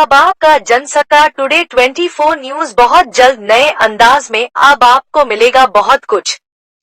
अब आपका Jansatta today 24 news बहुत जल्द नए अंदाज में अब आपको मिलेगा बहुत कुछ,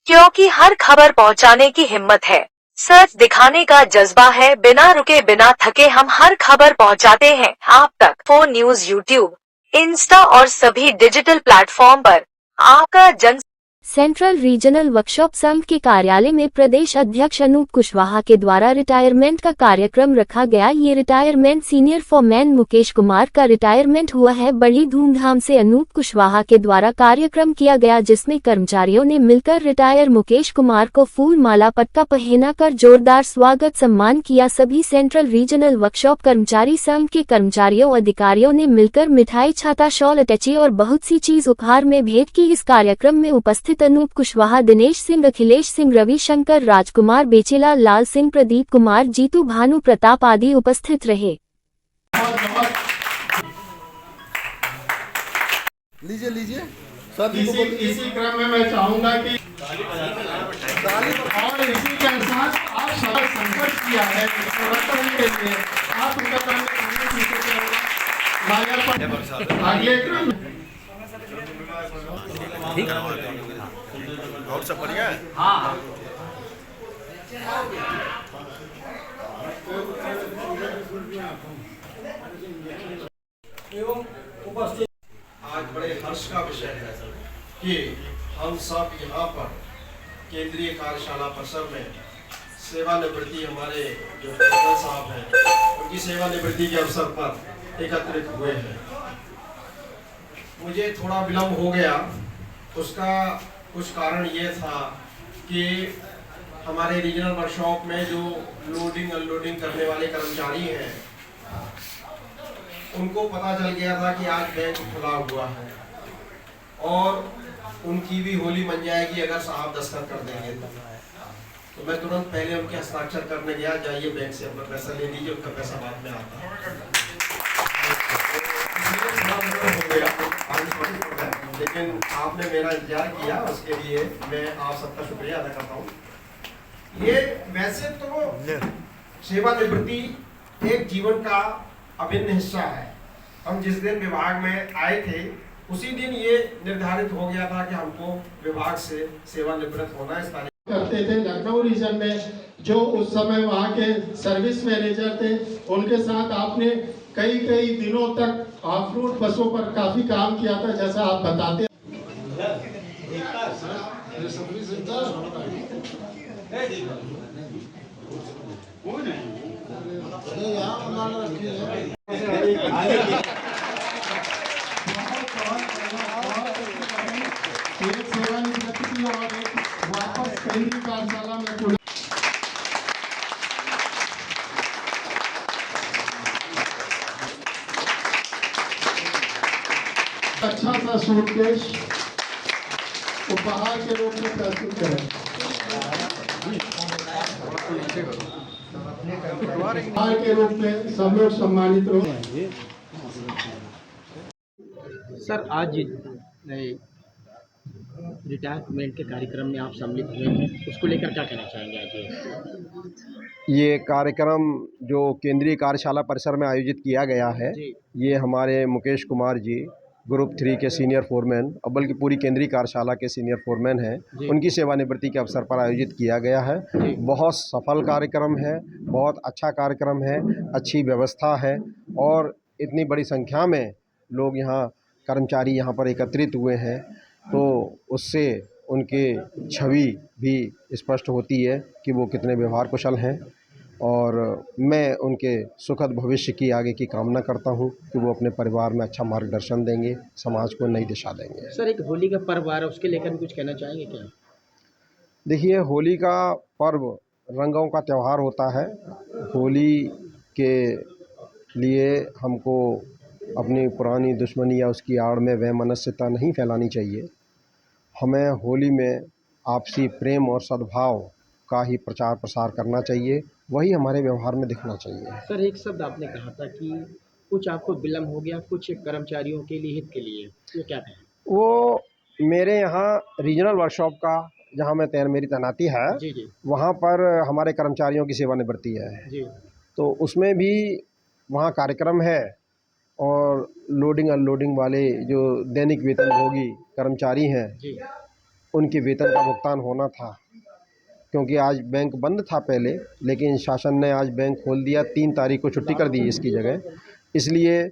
क्योंकि हर खबर पहुंचाने की हिम्मत है, सच दिखाने का जज्बा है। बिना रुके बिना थके हम हर खबर पहुंचाते हैं आप तक। फोन न्यूज यूट्यूब, इंस्टा और सभी डिजिटल प्लेटफॉर्म पर आपका जन सेंट्रल रीजनल वर्कशॉप संघ के कार्यालय में प्रदेश अध्यक्ष अनूप कुशवाहा के द्वारा रिटायरमेंट का कार्यक्रम रखा गया। ये retirement senior foreman Mukesh Kumar का रिटायरमेंट हुआ है। बड़ी धूमधाम से अनूप कुशवाहा के द्वारा कार्यक्रम किया गया, जिसमें कर्मचारियों ने मिलकर रिटायर मुकेश कुमार को फूल माला पटका पहनाकर जोरदार स्वागत सम्मान किया। सभी सेंट्रल रीजनल वर्कशॉप कर्मचारी संघ के कर्मचारियों अधिकारियों ने मिलकर मिठाई, छाता, शॉल, अटैची और बहुत सी चीज उपहार में भेंट की। इस कार्यक्रम में उपस्थित अनूप कुशवाहा, दिनेश सिंह, अखिलेश सिंह, रविशंकर, राजकुमार, बेचेलाल, लाल सिंह, प्रदीप कुमार, जीतू, भानु प्रताप आदि उपस्थित रहे। लीजिए इसी क्रम में मैं चाहूंगा कि और इसी के साथ आप संघर्ष किया है के लिए आप अगले क्रम और सब बढ़िया है। हाँ आज बड़े हर्ष का विषय है कि हम सब यहाँ पर केंद्रीय कार्यशाला परिसर में सेवानिवृत्ति हमारे जो प्रिंसिपल साहब हैं उनकी सेवानिवृत्ति के अवसर पर एकत्रित हुए हैं। मुझे थोड़ा विलम्ब हो गया, उसका कुछ कारण ये था कि हमारे रीजनल वर्कशॉप में जो लोडिंग अनलोडिंग करने वाले कर्मचारी हैं उनको पता चल गया था कि आज बैंक खुला हुआ है और उनकी भी होली बन जाएगी अगर साहब दस्तखत कर देंगे। तो मैं तुरंत पहले उनके हस्ताक्षर करने गया, जाइए बैंक से अपना पैसा ले लीजिए, उनका पैसा बाद में आता है। लेकिन आपने मेरा इंतजार किया, उसके लिए मैं आप सबका शुक्रिया अदा करता हूँ। ये वैसे तो सेवानिवृत्ति एक जीवन का अभिन्न हिस्सा है। हम जिस दिन विभाग में आए थे उसी दिन ये निर्धारित हो गया था कि हमको विभाग से सेवानिवृत्त होना है। इस तारीख करते थे लखनऊ रीजन में, जो उस समय वहाँ के सर्विस मैनेजर थे, उनके साथ आपने कई दिनों तक ऑफ रोड बसों पर काफी काम किया था, जैसा आप बताते। वापस केंद्रीय कार्यशाला में अच्छा सा सूटकेस उपहार के रूप में प्रस्तुत करें। उपहार के रूप में सब लोग सम्मानित हो। सर, आज रिटायरमेंट के कार्यक्रम में आप सम्मिलित हुए हैं, उसको लेकर क्या कहना चाहेंगे आज? ये कार्यक्रम जो केंद्रीय कार्यशाला परिसर में आयोजित किया गया है, ये हमारे मुकेश कुमार जी ग्रुप 3 के सीनियर फोरमैन, बल्कि पूरी केंद्रीय कार्यशाला के सीनियर फोरमैन हैं, उनकी सेवानिवृत्ति के अवसर पर आयोजित किया गया है। बहुत सफल कार्यक्रम है, बहुत अच्छा कार्यक्रम है, अच्छी व्यवस्था है और इतनी बड़ी संख्या में लोग यहाँ कर्मचारी यहाँ पर एकत्रित हुए हैं, तो उससे उनके छवि भी स्पष्ट होती है कि वो कितने व्यवहार कुशल हैं और मैं उनके सुखद भविष्य की आगे की कामना करता हूं कि वो अपने परिवार में अच्छा मार्गदर्शन देंगे, समाज को नई दिशा देंगे। सर, एक होली का पर्व आ रहा है, उसके लेकर कुछ कहना चाहेंगे क्या? देखिए, होली का पर्व रंगों का त्यौहार होता है। होली के लिए हमको अपनी पुरानी दुश्मनी या उसकी आड़ में वैमनस्यता नहीं फैलानी चाहिए। हमें होली में आपसी प्रेम और सद्भाव का ही प्रचार प्रसार करना चाहिए, वही हमारे व्यवहार में दिखना चाहिए। सर, एक शब्द आपने कहा था कि कुछ आपको विलम्ब हो गया कुछ कर्मचारियों के लिए, हित के लिए, ये क्या कहें? वो मेरे यहाँ रीजनल वर्कशॉप का जहाँ मैं मेरी तैनाती है, जी। वहाँ पर हमारे कर्मचारियों की सेवानिवृत्ति है जी। तो उसमें भी वहाँ कार्यक्रम है और लोडिंग अनलोडिंग वाले जो दैनिक वेतनभोगी कर्मचारी हैं जी उनके वेतन का भुगतान होना था, क्योंकि आज बैंक बंद था पहले, लेकिन शासन ने आज बैंक खोल दिया, 3 तारीख को छुट्टी कर दी इसकी जगह। इसलिए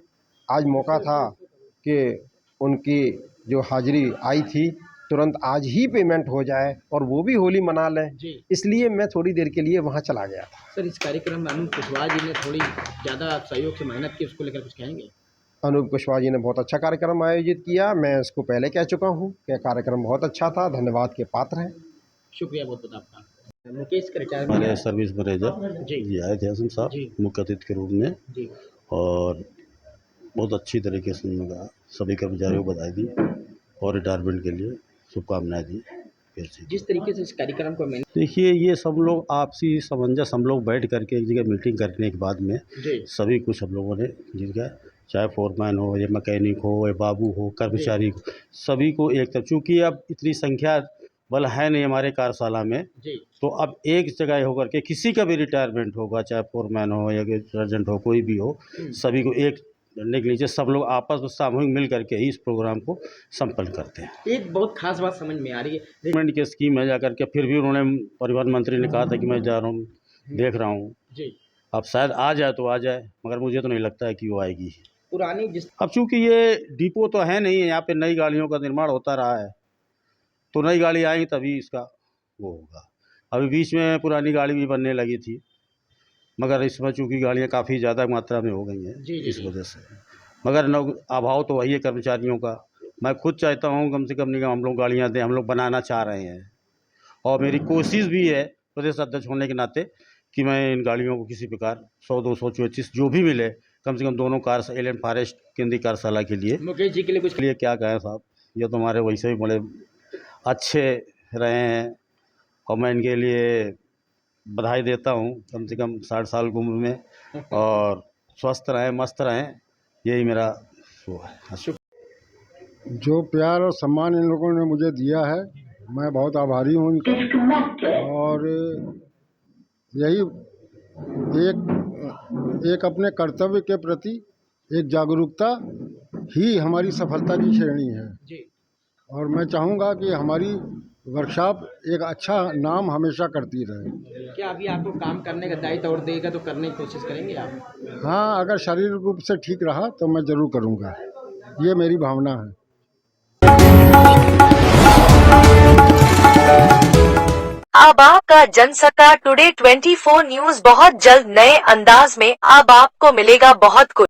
आज मौका था कि उनकी जो हाजिरी आई थी तुरंत आज ही पेमेंट हो जाए और वो भी होली मना लें, जी इसलिए मैं थोड़ी देर के लिए वहाँ चला गया था। सर, इस कार्यक्रम में अनूप कुशवाहा जी ने थोड़ी ज़्यादा सहयोग से मेहनत की, उसको लेकर कुछ कहेंगे? अनूप कुशवाहा जी ने बहुत अच्छा कार्यक्रम आयोजित किया, मैं इसको पहले कह चुका हूँ कि कार्यक्रम बहुत अच्छा था, धन्यवाद के पात्र हैं। शुक्रिया बहुत बहुत आपका। मुकेश का हमारे रिटायरमेंट सर्विस मैनेजर जी जी आए थे हसन साहब जी मुख्य अतिथि के रूप में, जी और बहुत अच्छी तरीके से उन्होंने सभी कर्मचारियों को बधाई दी और रिटायरमेंट के लिए शुभकामनाएं दी फिर से। जिस तरीके से इस कार्यक्रम को मैंने देखिए, ये सब लोग आपसी समंजस हम लोग बैठ करके एक जगह मीटिंग करने के बाद में जी सभी कुछ हम लोगों ने जिनका चाहे फोरमैन हो या मैकेनिक हो या बाबू हो कर्मचारी हो, सभी को एक तरफ, चूँकि अब इतनी संख्या बल है नहीं हमारे कार्यशाला में, जी तो अब एक जगह होकर के किसी का भी रिटायरमेंट होगा, चाहे फोरमैन हो या सर्जेंट हो, कोई भी हो, सभी को एक डंडे के नीचे सब लोग आपस में सामूहिक मिल करके ही इस प्रोग्राम को संपन्न करते हैं। एक बहुत खास बात समझ में आ रही है। गवर्नमेंट की स्कीम है, जा करके फिर भी उन्होंने, परिवहन मंत्री ने कहा था कि मैं जा रहा हूँ, देख रहा हूँ, जी अब शायद आ जाए तो आ जाए, मगर मुझे तो नहीं लगता है कि वो आएगी। पुरानी जिस अब चूँकि ये डिपो तो है नहीं है, यहाँ पे नई गाड़ियों का निर्माण होता रहा है, तो नई गाड़ी आएगी तभी इसका वो होगा। अभी बीच में पुरानी गाड़ी भी बनने लगी थी, मगर इसमें चूँकि गाड़ियाँ काफ़ी ज़्यादा मात्रा में हो गई हैं, जी, जी, इस जी। वजह से, मगर न अभाव तो वही है कर्मचारियों का। मैं खुद चाहता हूँ कम से कम नहीं हम लोग गाड़ियाँ दें, हम लोग बनाना चाह रहे हैं, और मेरी कोशिश भी है प्रदेश अध्यक्ष होने के नाते कि मैं इन गाड़ियों को किसी प्रकार 100-224 जो भी मिले, कम से कम दोनों कार एलिफेंट फॉरेस्ट केंद्रीय कार्यशाला के लिए मुकेश जी के लिए कुछ लिए क्या कहें साहब, ये तो हमारे वैसे भी बड़े अच्छे रहे हैं, और मैं इनके लिए बधाई देता हूँ, कम से कम 60 साल की उम्र में, और स्वस्थ रहें, मस्त रहें, यही मेरा वो है। जो प्यार और सम्मान इन लोगों ने मुझे दिया है, मैं बहुत आभारी हूँ इनका। और यही एक अपने कर्तव्य के प्रति एक जागरूकता ही हमारी सफलता की श्रेणी है। जी और मैं चाहूँगा कि हमारी वर्कशॉप एक अच्छा नाम हमेशा करती रहे। क्या अभी आपको काम करने का दायित्व और देगा तो करने की कोशिश करेंगे आप? हाँ, अगर शारीरिक रूप से ठीक रहा तो मैं ज़रूर करूँगा, ये मेरी भावना है। अब आपका जनसत्ता टुडे 24 न्यूज बहुत जल्द नए अंदाज में अब आपको मिलेगा बहुत कुछ।